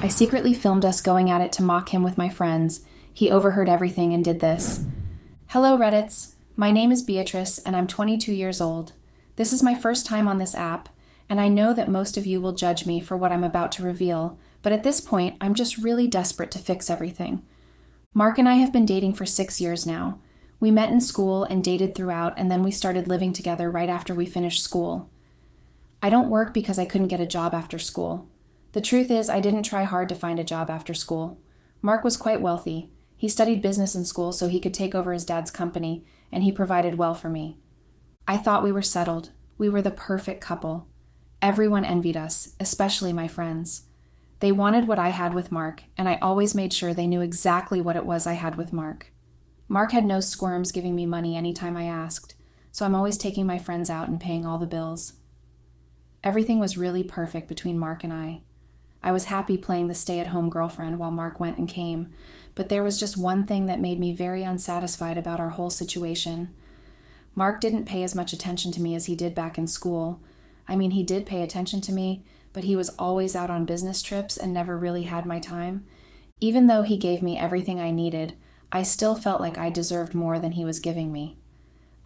I secretly filmed us going at it to mock him with my friends. He overheard everything and did this. Hello, Reddits. My name is Beatrice, and I'm 22 years old. This is my first time on this app, and I know that most of you will judge me for what I'm about to reveal, but at this point, I'm just really desperate to fix everything. Mark and I have been dating for 6 years now. We met in school and dated throughout, and then we started living together right after we finished school. I don't work because I couldn't get a job after school. The truth is, I didn't try hard to find a job after school. Mark was quite wealthy. He studied business in school so he could take over his dad's company, and he provided well for me. I thought we were settled. We were the perfect couple. Everyone envied us, especially my friends. They wanted what I had with Mark, and I always made sure they knew exactly what it was I had with Mark. Mark had no squirms giving me money anytime I asked, so I'm always taking my friends out and paying all the bills. Everything was really perfect between Mark and I. I was happy playing the stay-at-home girlfriend while Mark went and came, but there was just one thing that made me very unsatisfied about our whole situation. Mark didn't pay as much attention to me as he did back in school. I mean, he did pay attention to me, but he was always out on business trips and never really had my time. Even though he gave me everything I needed, I still felt like I deserved more than he was giving me.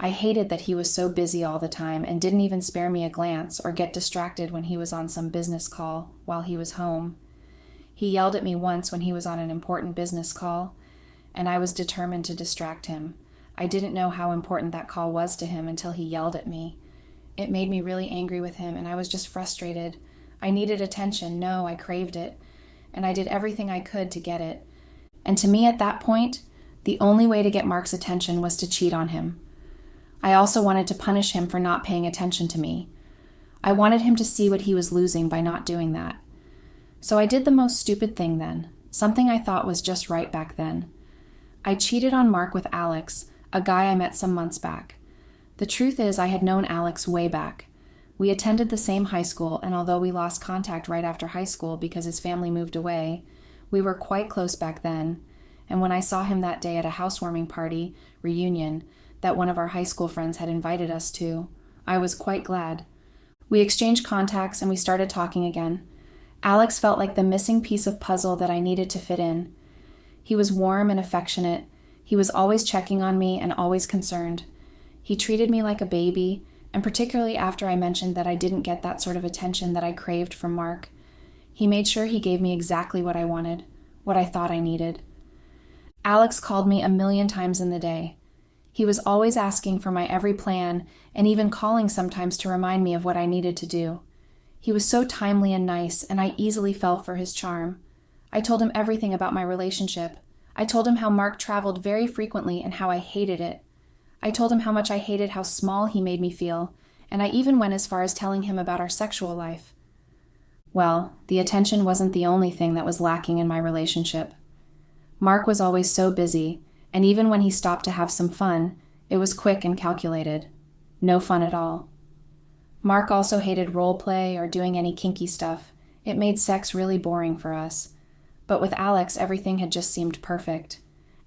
I hated that he was so busy all the time and didn't even spare me a glance or get distracted when he was on some business call while he was home. He yelled at me once when he was on an important business call, and I was determined to distract him. I didn't know how important that call was to him until he yelled at me. It made me really angry with him, and I was just frustrated. I needed attention. No, I craved it, and I did everything I could to get it. And to me at that point, the only way to get Mark's attention was to cheat on him. I also wanted to punish him for not paying attention to me. I wanted him to see what he was losing by not doing that. So I did the most stupid thing then, something I thought was just right back then. I cheated on Mark with Alex, a guy I met some months back. The truth is, I had known Alex way back. We attended the same high school, and although we lost contact right after high school because his family moved away, we were quite close back then. And when I saw him that day at a housewarming party, reunion, that one of our high school friends had invited us to, I was quite glad. We exchanged contacts and we started talking again. Alex felt like the missing piece of puzzle that I needed to fit in. He was warm and affectionate. He was always checking on me and always concerned. He treated me like a baby, and particularly after I mentioned that I didn't get that sort of attention that I craved from Mark. He made sure he gave me exactly what I wanted, what I thought I needed. Alex called me 1,000,000 times in the day. He was always asking for my every plan and even calling sometimes to remind me of what I needed to do. He was so timely and nice, and I easily fell for his charm. I told him everything about my relationship. I told him how Mark traveled very frequently and how I hated it. I told him how much I hated how small he made me feel, and I even went as far as telling him about our sexual life. Well, the attention wasn't the only thing that was lacking in my relationship. Mark was always so busy, and even when he stopped to have some fun, it was quick and calculated. No fun at all. Mark also hated role play or doing any kinky stuff. It made sex really boring for us. But with Alex, everything had just seemed perfect.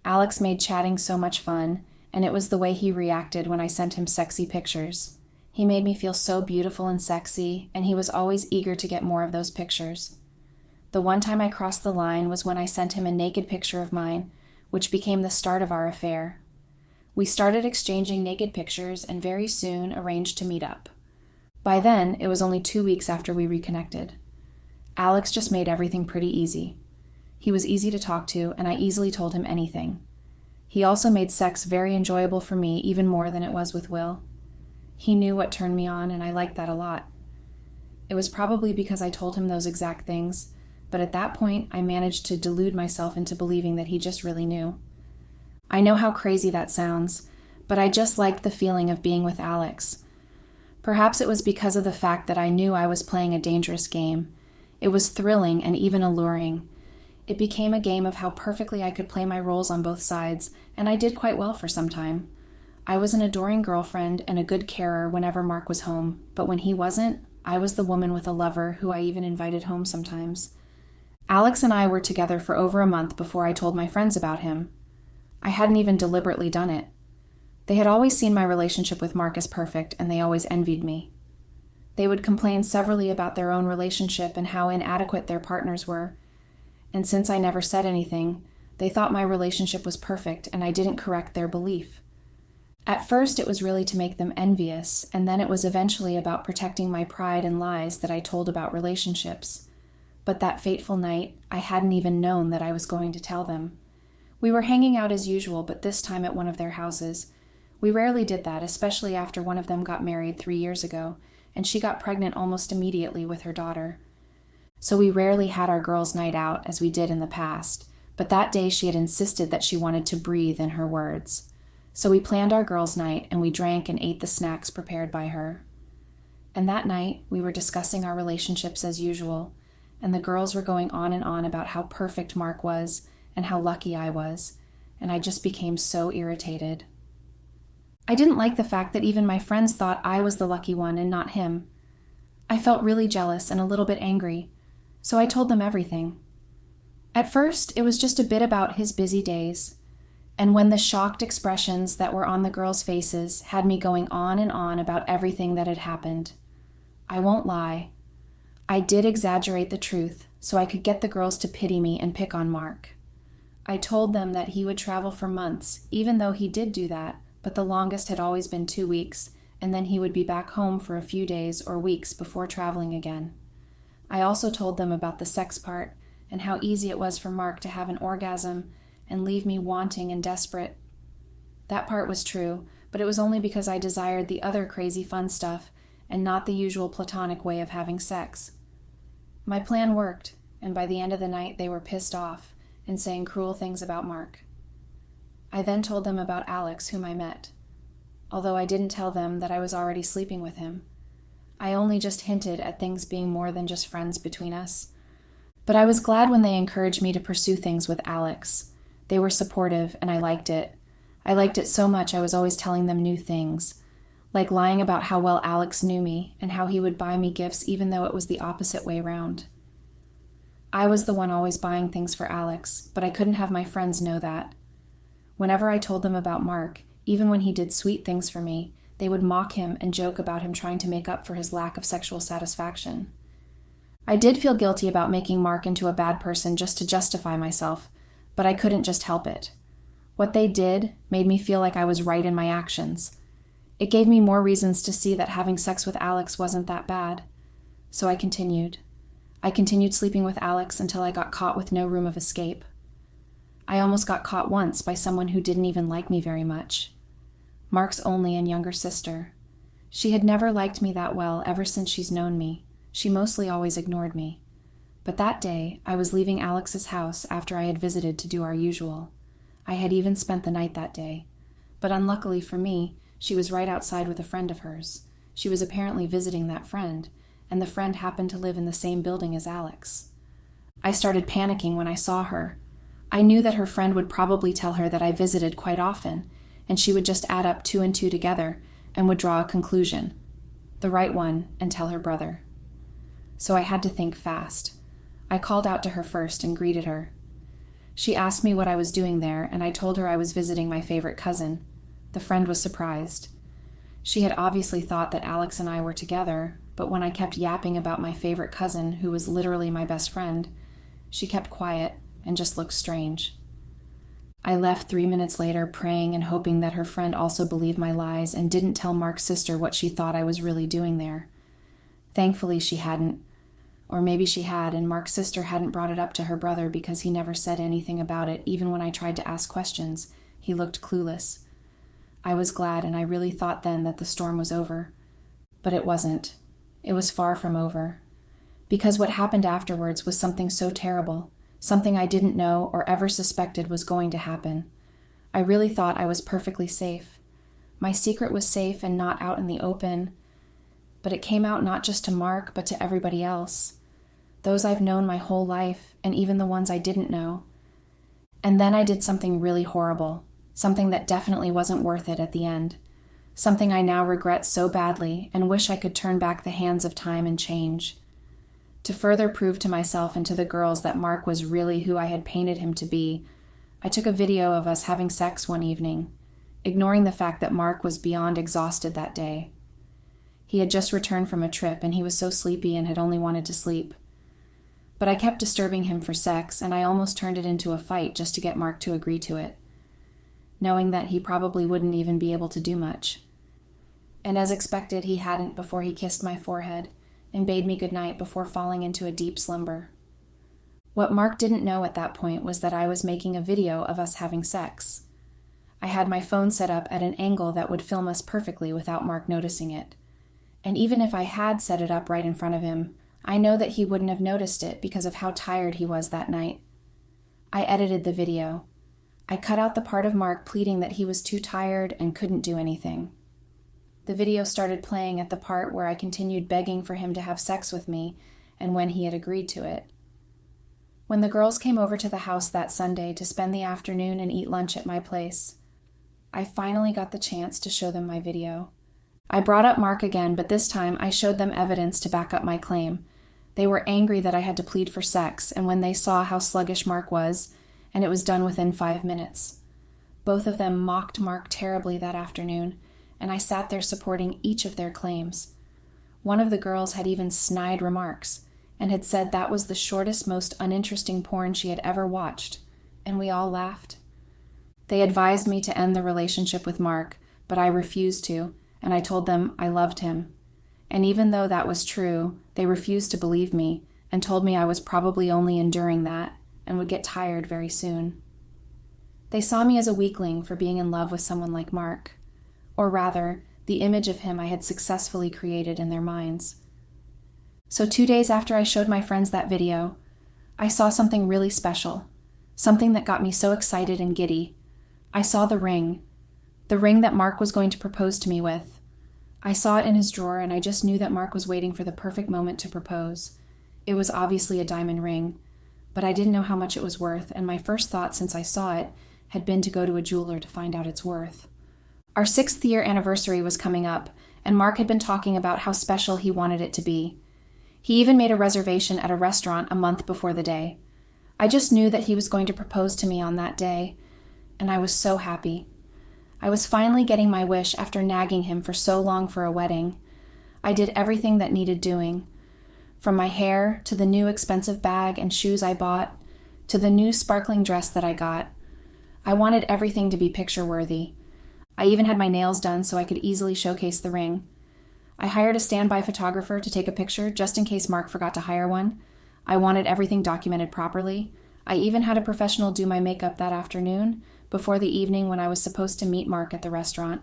Alex made chatting so much fun, and it was the way he reacted when I sent him sexy pictures. He made me feel so beautiful and sexy, and he was always eager to get more of those pictures. The one time I crossed the line was when I sent him a naked picture of mine, which became the start of our affair. We started exchanging naked pictures and very soon arranged to meet up. By then, it was only 2 weeks after we reconnected. Alex just made everything pretty easy. He was easy to talk to, and I easily told him anything. He also made sex very enjoyable for me, even more than it was with Will. He knew what turned me on, and I liked that a lot. It was probably because I told him those exact things, but at that point, I managed to delude myself into believing that he just really knew. I know how crazy that sounds, but I just liked the feeling of being with Alex. Perhaps it was because of the fact that I knew I was playing a dangerous game. It was thrilling and even alluring. It became a game of how perfectly I could play my roles on both sides, and I did quite well for some time. I was an adoring girlfriend and a good carer whenever Mark was home, but when he wasn't, I was the woman with a lover who I even invited home sometimes. Alex and I were together for over a month before I told my friends about him. I hadn't even deliberately done it. They had always seen my relationship with Mark as perfect, and they always envied me. They would complain severally about their own relationship and how inadequate their partners were. and since I never said anything, they thought my relationship was perfect and I didn't correct their belief. At first, it was really to make them envious, and then it was eventually about protecting my pride and lies that I told about relationships. But that fateful night, I hadn't even known that I was going to tell them. We were hanging out as usual, but this time at one of their houses. We rarely did that, especially after one of them got married 3 years ago, and she got pregnant almost immediately with her daughter. So we rarely had our girls' night out as we did in the past, but that day she had insisted that she wanted to breathe, in her words. So we planned our girls' night, and we drank and ate the snacks prepared by her. And that night, we were discussing our relationships as usual, and the girls were going on and on about how perfect Mark was and how lucky I was, and I just became so irritated. I didn't like the fact that even my friends thought I was the lucky one and not him. I felt really jealous and a little bit angry, so I told them everything. At first, it was just a bit about his busy days, and when the shocked expressions that were on the girls' faces had me going on and on about everything that had happened. I won't lie. I did exaggerate the truth so I could get the girls to pity me and pick on Mark. I told them that he would travel for months, even though he did do that, but the longest had always been 2 weeks, and then he would be back home for a few days or weeks before traveling again. I also told them about the sex part and how easy it was for Mark to have an orgasm and leave me wanting and desperate. That part was true, but it was only because I desired the other crazy fun stuff and not the usual platonic way of having sex. My plan worked, and by the end of the night they were pissed off and saying cruel things about Mark. I then told them about Alex, whom I met, although I didn't tell them that I was already sleeping with him. I only just hinted at things being more than just friends between us. But I was glad when they encouraged me to pursue things with Alex. They were supportive, and I liked it. I liked it so much I was always telling them new things, like lying about how well Alex knew me and how he would buy me gifts even though it was the opposite way round. I was the one always buying things for Alex, but I couldn't have my friends know that. Whenever I told them about Mark, even when he did sweet things for me, they would mock him and joke about him trying to make up for his lack of sexual satisfaction. I did feel guilty about making Mark into a bad person just to justify myself, but I couldn't just help it. What they did made me feel like I was right in my actions. It gave me more reasons to see that having sex with Alex wasn't that bad. So I continued. I continued sleeping with Alex until I got caught with no room of escape. I almost got caught once by someone who didn't even like me very much. Mark's only and younger sister. She had never liked me that well ever since she's known me. She mostly always ignored me. But that day, I was leaving Alex's house after I had visited to do our usual. I had even spent the night that day. But unluckily for me, she was right outside with a friend of hers. She was apparently visiting that friend, and the friend happened to live in the same building as Alex. I started panicking when I saw her. I knew that her friend would probably tell her that I visited quite often, and she would just add up 2 and 2 together and would draw a conclusion, the right one, and tell her brother. So I had to think fast. I called out to her first and greeted her. She asked me what I was doing there, and I told her I was visiting my favorite cousin. The friend was surprised. She had obviously thought that Alex and I were together, but when I kept yapping about my favorite cousin, who was literally my best friend, she kept quiet and just looked strange. I left 3 minutes later praying and hoping that her friend also believed my lies and didn't tell Mark's sister what she thought I was really doing there. Thankfully, she hadn't. Or maybe she had, and Mark's sister hadn't brought it up to her brother because he never said anything about it, even when I tried to ask questions. He looked clueless. I was glad, and I really thought then that the storm was over. But it wasn't. It was far from over. Because what happened afterwards was something so terrible, something I didn't know or ever suspected was going to happen. I really thought I was perfectly safe. My secret was safe and not out in the open, but it came out not just to Mark, but to everybody else. Those I've known my whole life, and even the ones I didn't know. And then I did something really horrible, something that definitely wasn't worth it at the end, something I now regret so badly and wish I could turn back the hands of time and change. To further prove to myself and to the girls that Mark was really who I had painted him to be, I took a video of us having sex one evening, ignoring the fact that Mark was beyond exhausted that day. He had just returned from a trip, and he was so sleepy and had only wanted to sleep. But I kept disturbing him for sex, and I almost turned it into a fight just to get Mark to agree to it, knowing that he probably wouldn't even be able to do much. And as expected, he hadn't before he kissed my forehead and bade me goodnight before falling into a deep slumber. What Mark didn't know at that point was that I was making a video of us having sex. I had my phone set up at an angle that would film us perfectly without Mark noticing it. And even if I had set it up right in front of him, I know that he wouldn't have noticed it because of how tired he was that night. I edited the video. I cut out the part of Mark pleading that he was too tired and couldn't do anything. The video started playing at the part where I continued begging for him to have sex with me and when he had agreed to it. When the girls came over to the house that Sunday to spend the afternoon and eat lunch at my place, I finally got the chance to show them my video. I brought up Mark again, but this time I showed them evidence to back up my claim. They were angry that I had to plead for sex, and when they saw how sluggish Mark was, and it was done within 5 minutes. Both of them mocked Mark terribly that afternoon, and I sat there supporting each of their claims. One of the girls had even snide remarks, and had said that was the shortest, most uninteresting porn she had ever watched, and we all laughed. They advised me to end the relationship with Mark, but I refused to, and I told them I loved him. And even though that was true, they refused to believe me and told me I was probably only enduring that and would get tired very soon. They saw me as a weakling for being in love with someone like Mark, or rather, the image of him I had successfully created in their minds. So 2 days after I showed my friends that video, I saw something really special, something that got me so excited and giddy. I saw the ring that Mark was going to propose to me with. I saw it in his drawer, and I just knew that Mark was waiting for the perfect moment to propose. It was obviously a diamond ring, but I didn't know how much it was worth, and my first thought since I saw it had been to go to a jeweler to find out its worth. Our 6th-year anniversary was coming up, and Mark had been talking about how special he wanted it to be. He even made a reservation at a restaurant a month before the day. I just knew that he was going to propose to me on that day, and I was so happy. I was finally getting my wish after nagging him for so long for a wedding. I did everything that needed doing, from my hair to the new expensive bag and shoes I bought, to the new sparkling dress that I got. I wanted everything to be picture-worthy. I even had my nails done so I could easily showcase the ring. I hired a standby photographer to take a picture just in case Mark forgot to hire one. I wanted everything documented properly. I even had a professional do my makeup that afternoon, before the evening when I was supposed to meet Mark at the restaurant.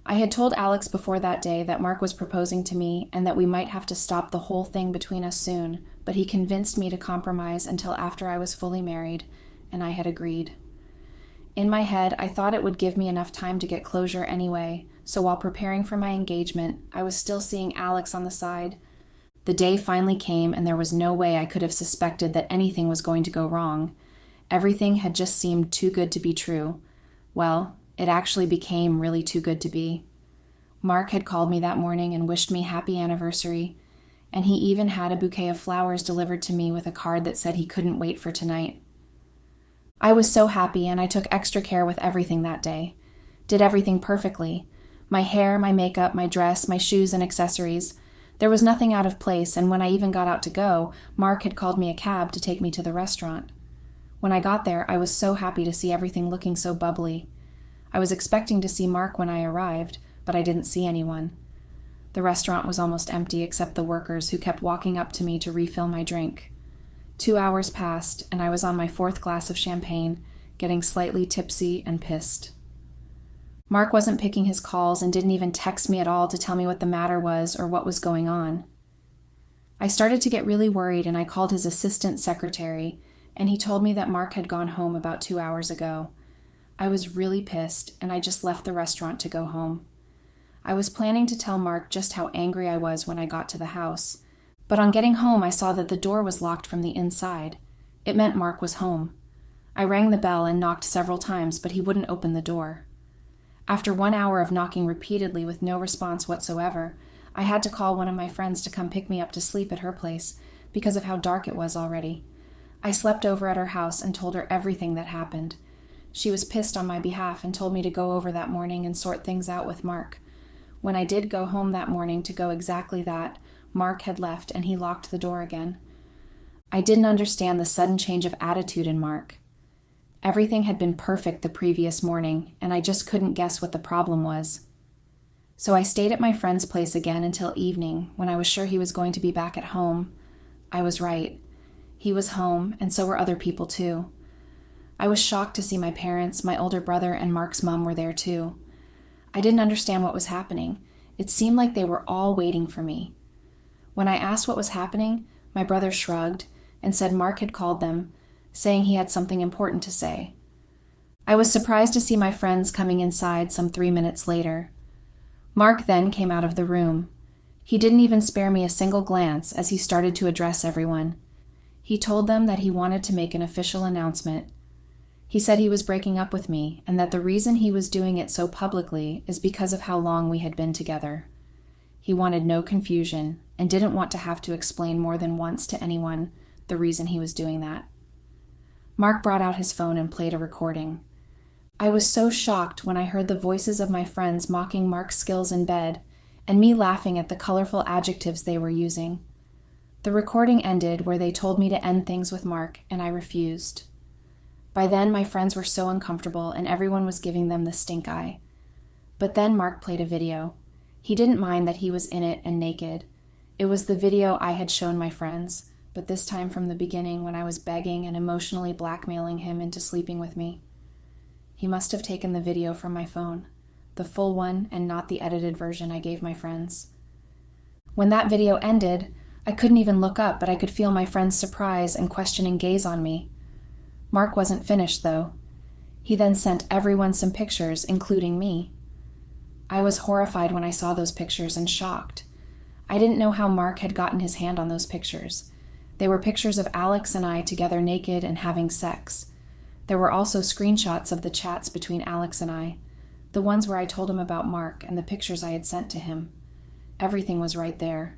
I had told Alex before that day that Mark was proposing to me and that we might have to stop the whole thing between us soon, but he convinced me to compromise until after I was fully married, and I had agreed. In my head, I thought it would give me enough time to get closure anyway, so while preparing for my engagement, I was still seeing Alex on the side. The day finally came, and there was no way I could have suspected that anything was going to go wrong. Everything had just seemed too good to be true. Well, it actually became really too good to be. Mark had called me that morning and wished me happy anniversary, and he even had a bouquet of flowers delivered to me with a card that said he couldn't wait for tonight. I was so happy, and I took extra care with everything that day. Did everything perfectly. My hair, my makeup, my dress, my shoes and accessories. There was nothing out of place, and when I even got out to go, Mark had called me a cab to take me to the restaurant. When I got there, I was so happy to see everything looking so bubbly. I was expecting to see Mark when I arrived, but I didn't see anyone. The restaurant was almost empty except the workers who kept walking up to me to refill my drink. 2 hours passed, and I was on my 4th glass of champagne, getting slightly tipsy and pissed. Mark wasn't picking his calls and didn't even text me at all to tell me what the matter was or what was going on. I started to get really worried, and I called his assistant secretary, and he told me that Mark had gone home about 2 hours ago. I was really pissed, and I just left the restaurant to go home. I was planning to tell Mark just how angry I was when I got to the house, but on getting home I saw that the door was locked from the inside. It meant Mark was home. I rang the bell and knocked several times, but he wouldn't open the door. After 1 hour of knocking repeatedly with no response whatsoever, I had to call one of my friends to come pick me up to sleep at her place because of how dark it was already. I slept over at her house and told her everything that happened. She was pissed on my behalf and told me to go over that morning and sort things out with Mark. When I did go home that morning to go exactly that, Mark had left and he locked the door again. I didn't understand the sudden change of attitude in Mark. Everything had been perfect the previous morning, and I just couldn't guess what the problem was. So I stayed at my friend's place again until evening, when I was sure he was going to be back at home. I was right. He was home, and so were other people too. I was shocked to see my parents, my older brother, and Mark's mom were there too. I didn't understand what was happening. It seemed like they were all waiting for me. When I asked what was happening, my brother shrugged and said Mark had called them, saying he had something important to say. I was surprised to see my friends coming inside some 3 minutes later. Mark then came out of the room. He didn't even spare me a single glance as he started to address everyone. He told them that he wanted to make an official announcement. He said he was breaking up with me and that the reason he was doing it so publicly is because of how long we had been together. He wanted no confusion and didn't want to have to explain more than once to anyone the reason he was doing that. Mark brought out his phone and played a recording. I was so shocked when I heard the voices of my friends mocking Mark's skills in bed and me laughing at the colorful adjectives they were using. The recording ended where they told me to end things with Mark, and I refused. By then, my friends were so uncomfortable and everyone was giving them the stink eye. But then Mark played a video. He didn't mind that he was in it and naked. It was the video I had shown my friends, but this time from the beginning when I was begging and emotionally blackmailing him into sleeping with me. He must have taken the video from my phone, the full one and not the edited version I gave my friends. When that video ended, I couldn't even look up, but I could feel my friends' surprise and questioning gaze on me. Mark wasn't finished, though. He then sent everyone some pictures, including me. I was horrified when I saw those pictures and shocked. I didn't know how Mark had gotten his hand on those pictures. They were pictures of Alex and I together naked and having sex. There were also screenshots of the chats between Alex and I, the ones where I told him about Mark and the pictures I had sent to him. Everything was right there.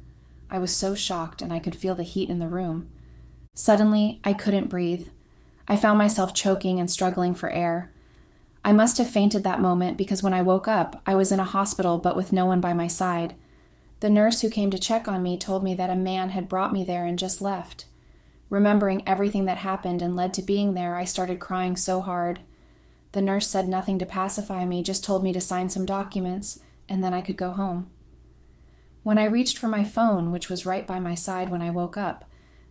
I was so shocked and I could feel the heat in the room. Suddenly, I couldn't breathe. I found myself choking and struggling for air. I must have fainted that moment because when I woke up, I was in a hospital but with no one by my side. The nurse who came to check on me told me that a man had brought me there and just left. Remembering everything that happened and led to being there, I started crying so hard. The nurse said nothing to pacify me, just told me to sign some documents, and then I could go home. When I reached for my phone, which was right by my side when I woke up,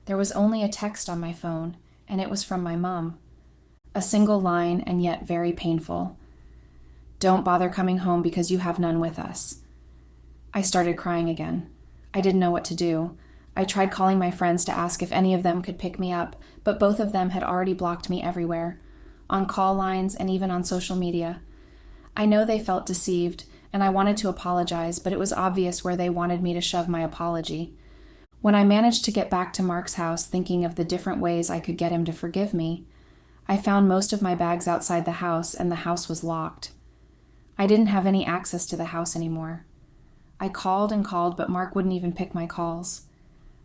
there was only a text on my phone, and it was from my mom. A single line, and yet very painful. "Don't bother coming home because you have none with us." I started crying again. I didn't know what to do. I tried calling my friends to ask if any of them could pick me up, but both of them had already blocked me everywhere, on call lines and even on social media. I know they felt deceived, and I wanted to apologize, but it was obvious where they wanted me to shove my apology. When I managed to get back to Mark's house thinking of the different ways I could get him to forgive me, I found most of my bags outside the house and the house was locked. I didn't have any access to the house anymore. I called and called, but Mark wouldn't even pick my calls.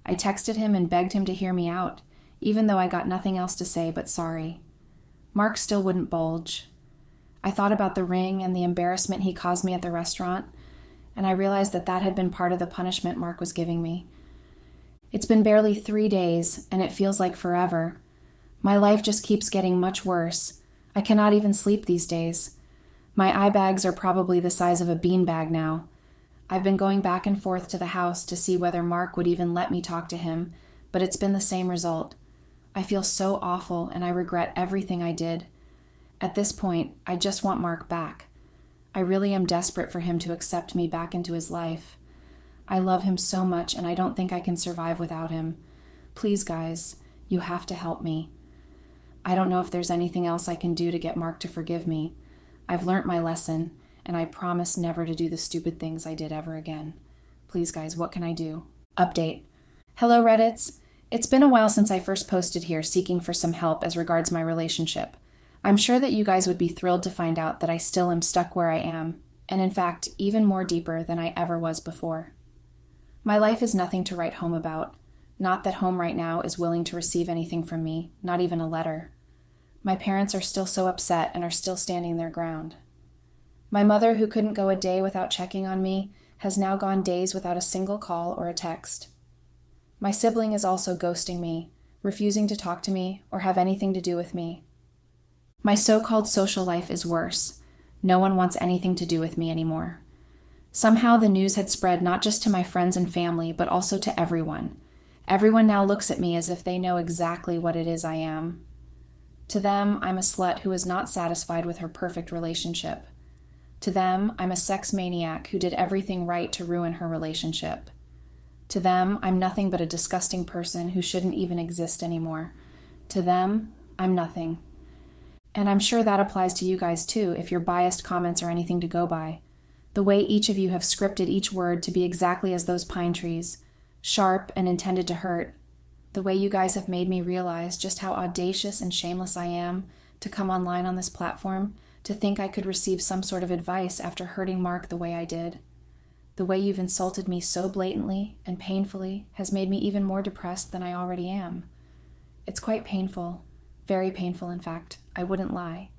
I texted him and begged him to hear me out, even though I got nothing else to say but sorry. Mark still wouldn't budge. I thought about the ring and the embarrassment he caused me at the restaurant, and I realized that that had been part of the punishment Mark was giving me. It's been barely 3 days, and it feels like forever. My life just keeps getting much worse. I cannot even sleep these days. My eye bags are probably the size of a beanbag now. I've been going back and forth to the house to see whether Mark would even let me talk to him, but it's been the same result. I feel so awful, and I regret everything I did. At this point, I just want Mark back. I really am desperate for him to accept me back into his life. I love him so much, and I don't think I can survive without him. Please, guys, you have to help me. I don't know if there's anything else I can do to get Mark to forgive me. I've learnt my lesson, and I promise never to do the stupid things I did ever again. Please, guys, what can I do? Update. Hello, Reddits. It's been a while since I first posted here seeking for some help as regards my relationship. I'm sure that you guys would be thrilled to find out that I still am stuck where I am, and in fact, even more deeper than I ever was before. My life is nothing to write home about. Not that home right now is willing to receive anything from me, not even a letter. My parents are still so upset and are still standing their ground. My mother, who couldn't go a day without checking on me, has now gone days without a single call or a text. My sibling is also ghosting me, refusing to talk to me or have anything to do with me. My so-called social life is worse. No one wants anything to do with me anymore. Somehow the news had spread not just to my friends and family, but also to everyone. Everyone now looks at me as if they know exactly what it is I am. To them, I'm a slut who is not satisfied with her perfect relationship. To them, I'm a sex maniac who did everything right to ruin her relationship. To them, I'm nothing but a disgusting person who shouldn't even exist anymore. To them, I'm nothing. And I'm sure that applies to you guys too, if your biased comments are anything to go by. The way each of you have scripted each word to be exactly as those pine trees, sharp and intended to hurt. The way you guys have made me realize just how audacious and shameless I am to come online on this platform, to think I could receive some sort of advice after hurting Mark the way I did. The way you've insulted me so blatantly and painfully has made me even more depressed than I already am. It's quite painful, very painful in fact, I wouldn't lie.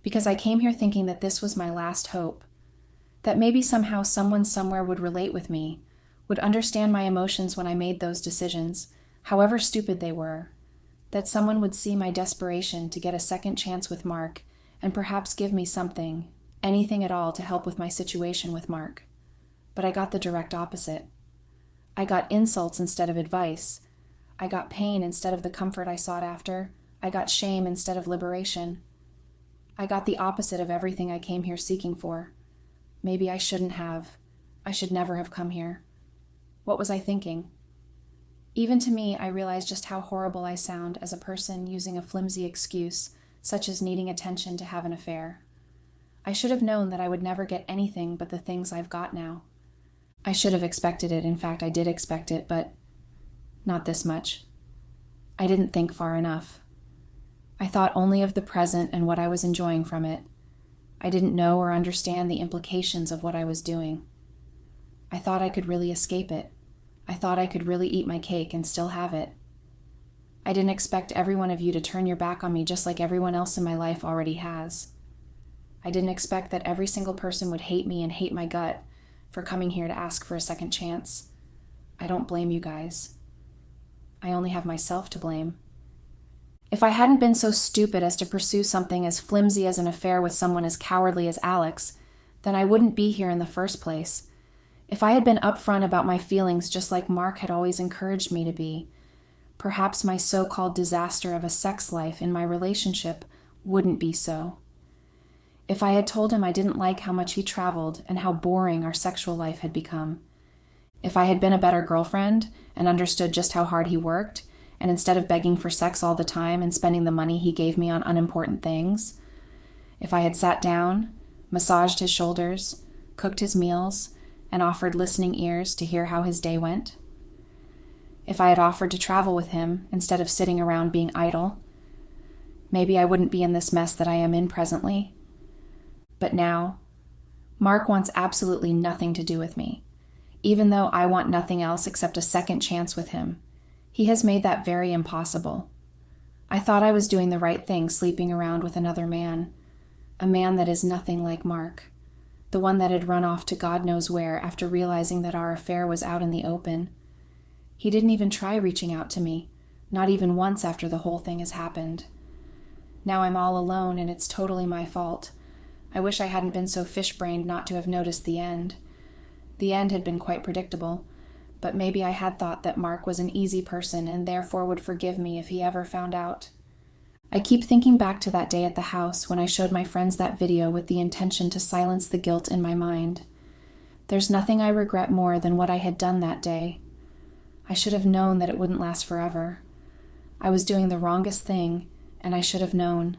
Because I came here thinking that this was my last hope, that maybe somehow someone somewhere would relate with me, would understand my emotions when I made those decisions, however stupid they were, that someone would see my desperation to get a second chance with Mark and perhaps give me something, anything at all to help with my situation with Mark. But I got the direct opposite. I got insults instead of advice. I got pain instead of the comfort I sought after. I got shame instead of liberation. I got the opposite of everything I came here seeking for. Maybe I shouldn't have. I should never have come here. What was I thinking? Even to me, I realize just how horrible I sound as a person using a flimsy excuse, such as needing attention to have an affair. I should have known that I would never get anything but the things I've got now. I should have expected it. In fact, I did expect it, but not this much. I didn't think far enough. I thought only of the present and what I was enjoying from it. I didn't know or understand the implications of what I was doing. I thought I could really escape it. I thought I could really eat my cake and still have it. I didn't expect every one of you to turn your back on me just like everyone else in my life already has. I didn't expect that every single person would hate me and hate my gut for coming here to ask for a second chance. I don't blame you guys. I only have myself to blame. If I hadn't been so stupid as to pursue something as flimsy as an affair with someone as cowardly as Alex, then I wouldn't be here in the first place. If I had been upfront about my feelings just like Mark had always encouraged me to be, perhaps my so-called disaster of a sex life in my relationship wouldn't be so. If I had told him I didn't like how much he traveled and how boring our sexual life had become. If I had been a better girlfriend and understood just how hard he worked, and instead of begging for sex all the time and spending the money he gave me on unimportant things. If I had sat down, massaged his shoulders, cooked his meals, and offered listening ears to hear how his day went. If I had offered to travel with him instead of sitting around being idle, maybe I wouldn't be in this mess that I am in presently. But now, Mark wants absolutely nothing to do with me, even though I want nothing else except a second chance with him. He has made that very impossible. I thought I was doing the right thing sleeping around with another man, a man that is nothing like Mark. The one that had run off to God knows where after realizing that our affair was out in the open. He didn't even try reaching out to me, not even once after the whole thing has happened. Now I'm all alone and it's totally my fault. I wish I hadn't been so fish-brained not to have noticed the end. The end had been quite predictable, but maybe I had thought that Mark was an easy person and therefore would forgive me if he ever found out. I keep thinking back to that day at the house when I showed my friends that video with the intention to silence the guilt in my mind. There's nothing I regret more than what I had done that day. I should have known that it wouldn't last forever. I was doing the wrongest thing, and I should have known.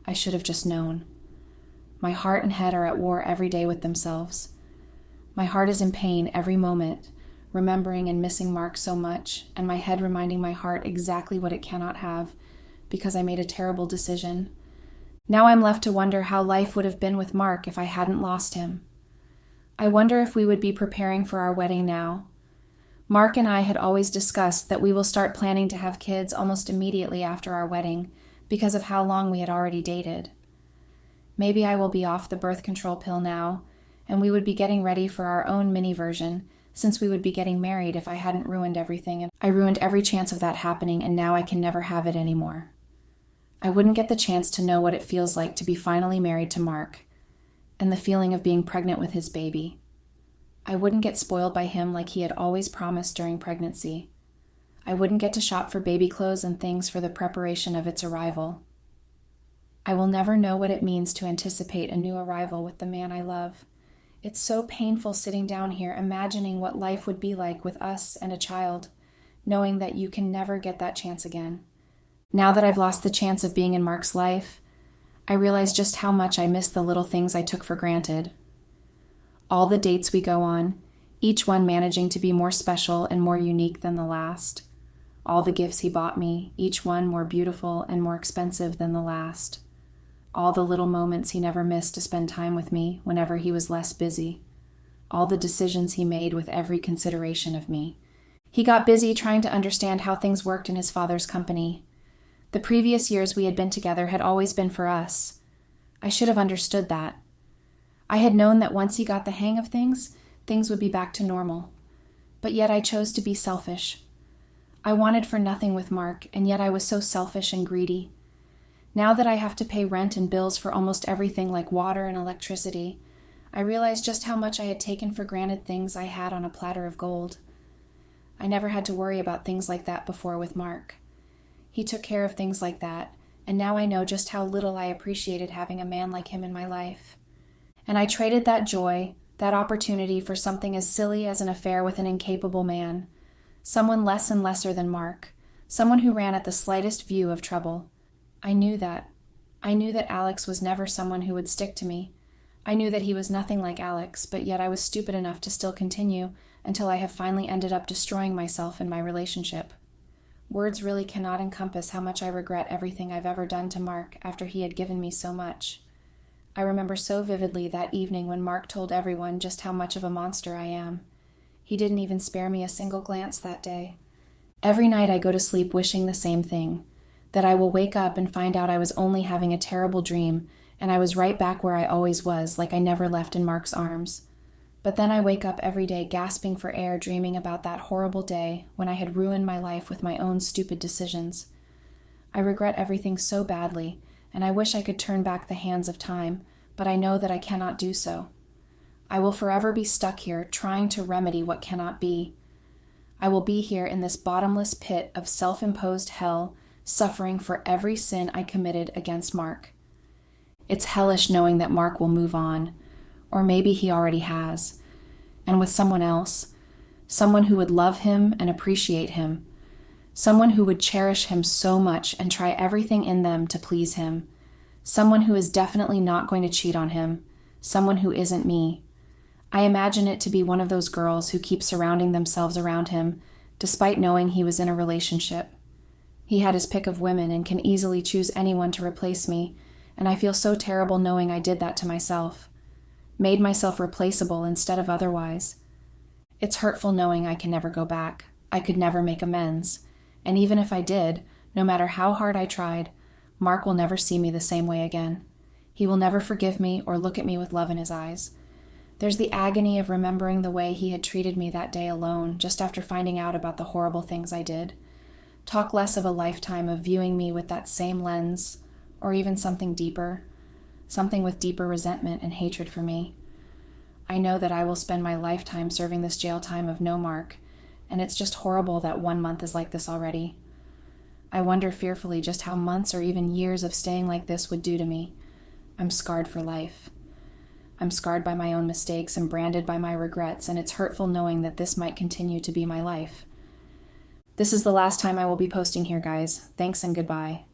I should have just known. My heart and head are at war every day with themselves. My heart is in pain every moment, remembering and missing Mark so much, and my head reminding my heart exactly what it cannot have, because I made a terrible decision. Now I'm left to wonder how life would have been with Mark if I hadn't lost him. I wonder if we would be preparing for our wedding now. Mark and I had always discussed that we will start planning to have kids almost immediately after our wedding because of how long we had already dated. Maybe I will be off the birth control pill now, and we would be getting ready for our own mini version, since we would be getting married if I hadn't ruined everything, and I ruined every chance of that happening, and now I can never have it anymore. I wouldn't get the chance to know what it feels like to be finally married to Mark, and the feeling of being pregnant with his baby. I wouldn't get spoiled by him like he had always promised during pregnancy. I wouldn't get to shop for baby clothes and things for the preparation of its arrival. I will never know what it means to anticipate a new arrival with the man I love. It's so painful sitting down here imagining what life would be like with us and a child, knowing that you can never get that chance again. Now that I've lost the chance of being in Mark's life, I realize just how much I miss the little things I took for granted. All the dates we go on, each one managing to be more special and more unique than the last. All the gifts he bought me, each one more beautiful and more expensive than the last. All the little moments he never missed to spend time with me whenever he was less busy. All the decisions he made with every consideration of me. He got busy trying to understand how things worked in his father's company. The previous years we had been together had always been for us. I should have understood that. I had known that once he got the hang of things, things would be back to normal. But yet I chose to be selfish. I wanted for nothing with Mark, and yet I was so selfish and greedy. Now that I have to pay rent and bills for almost everything like water and electricity, I realize just how much I had taken for granted things I had on a platter of gold. I never had to worry about things like that before with Mark. He took care of things like that, and now I know just how little I appreciated having a man like him in my life. And I traded that joy, that opportunity for something as silly as an affair with an incapable man, someone less and lesser than Mark, someone who ran at the slightest view of trouble. I knew that. I knew that Alex was never someone who would stick to me. I knew that he was nothing like Alex, but yet I was stupid enough to still continue until I have finally ended up destroying myself in my relationship. Words really cannot encompass how much I regret everything I've ever done to Mark after he had given me so much. I remember so vividly that evening when Mark told everyone just how much of a monster I am. He didn't even spare me a single glance that day. Every night I go to sleep wishing the same thing, that I will wake up and find out I was only having a terrible dream, and I was right back where I always was, like I never left in Mark's arms. But then I wake up every day gasping for air, dreaming about that horrible day when I had ruined my life with my own stupid decisions. I regret everything so badly, and I wish I could turn back the hands of time, but I know that I cannot do so. I will forever be stuck here, trying to remedy what cannot be. I will be here in this bottomless pit of self-imposed hell, suffering for every sin I committed against Mark. It's hellish knowing that Mark will move on, or maybe he already has, and with someone else, someone who would love him and appreciate him, someone who would cherish him so much and try everything in them to please him, someone who is definitely not going to cheat on him, someone who isn't me. I imagine it to be one of those girls who keep surrounding themselves around him, despite knowing he was in a relationship. He had his pick of women and can easily choose anyone to replace me, and I feel so terrible knowing I did that to myself. Made myself replaceable instead of otherwise. It's hurtful knowing I can never go back. I could never make amends. And even if I did, no matter how hard I tried, Mark will never see me the same way again. He will never forgive me or look at me with love in his eyes. There's the agony of remembering the way he had treated me that day alone, just after finding out about the horrible things I did. Talk less of a lifetime of viewing me with that same lens, or even something deeper, something with deeper resentment and hatred for me. I know that I will spend my lifetime serving this jail time of no Mark, and it's just horrible that 1 month is like this already. I wonder fearfully just how months or even years of staying like this would do to me. I'm scarred for life. I'm scarred by my own mistakes and branded by my regrets, and it's hurtful knowing that this might continue to be my life. This is the last time I will be posting here, guys. Thanks and goodbye.